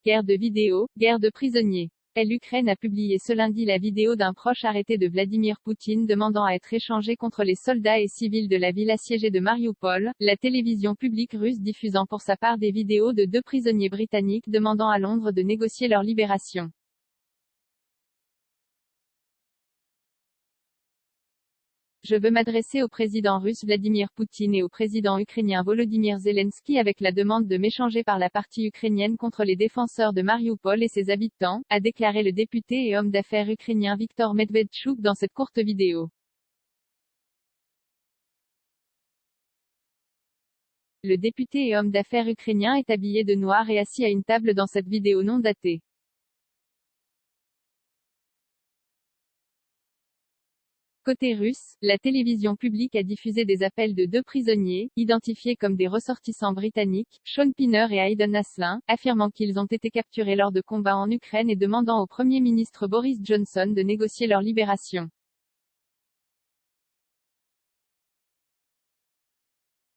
Guerre de vidéos, guerre de prisonniers. L'Ukraine a publié ce lundi la vidéo d'un proche arrêté de Vladimir Poutine demandant à être échangé contre les soldats et civils de la ville assiégée de Mariupol, la télévision publique russe diffusant pour sa part des vidéos de 2 prisonniers britanniques demandant à Londres de négocier leur libération. Je veux m'adresser au président russe Vladimir Poutine et au président ukrainien Volodymyr Zelensky avec la demande de m'échanger par la partie ukrainienne contre les défenseurs de Mariupol et ses habitants, a déclaré le député et homme d'affaires ukrainien Viktor Medvedchuk dans cette courte vidéo. Le député et homme d'affaires ukrainien est habillé de noir et assis à une table dans cette vidéo non datée. Côté russe, la télévision publique a diffusé des appels de 2 prisonniers, identifiés comme des ressortissants britanniques, Sean Pinner et Hayden Aslin, affirmant qu'ils ont été capturés lors de combats en Ukraine et demandant au Premier ministre Boris Johnson de négocier leur libération.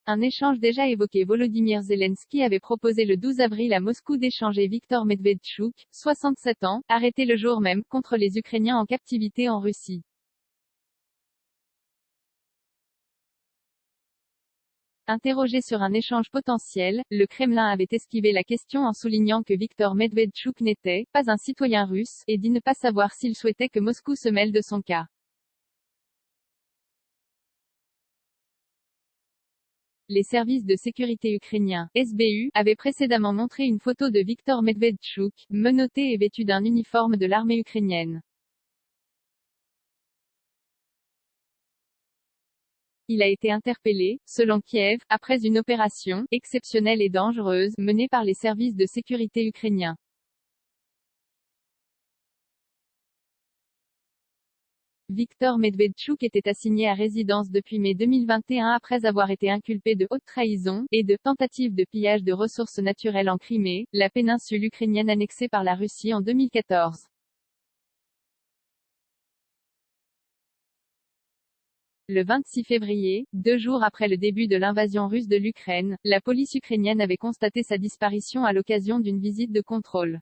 Un échange déjà évoqué. Volodymyr Zelensky avait proposé le 12 avril à Moscou d'échanger Viktor Medvedchuk, 67 ans, arrêté le jour même, contre les Ukrainiens en captivité en Russie. Interrogé sur un échange potentiel, le Kremlin avait esquivé la question en soulignant que Viktor Medvedchuk n'était pas un citoyen russe, et dit ne pas savoir s'il souhaitait que Moscou se mêle de son cas. Les services de sécurité ukrainiens, SBU, avaient précédemment montré une photo de Viktor Medvedchuk, menotté et vêtu d'un uniforme de l'armée ukrainienne. Il a été interpellé, selon Kiev, après une opération « exceptionnelle et dangereuse » menée par les services de sécurité ukrainiens. Viktor Medvedchuk était assigné à résidence depuis mai 2021 après avoir été inculpé de haute trahison et de tentative de pillage de ressources naturelles en Crimée, la péninsule ukrainienne annexée par la Russie en 2014. Le 26 février, 2 jours après le début de l'invasion russe de l'Ukraine, la police ukrainienne avait constaté sa disparition à l'occasion d'une visite de contrôle.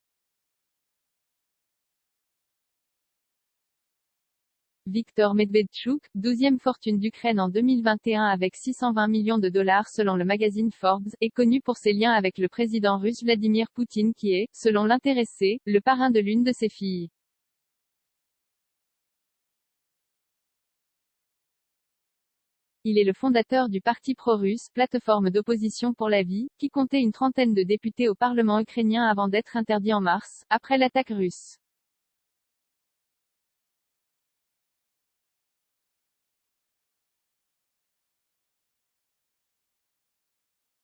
Viktor Medvedchuk, 12e fortune d'Ukraine en 2021 avec 620 millions de dollars selon le magazine Forbes, est connu pour ses liens avec le président russe Vladimir Poutine qui est, selon l'intéressé, le parrain de l'une de ses filles. Il est le fondateur du parti pro-russe, plateforme d'opposition pour la vie, qui comptait une trentaine de députés au Parlement ukrainien avant d'être interdit en mars, après l'attaque russe.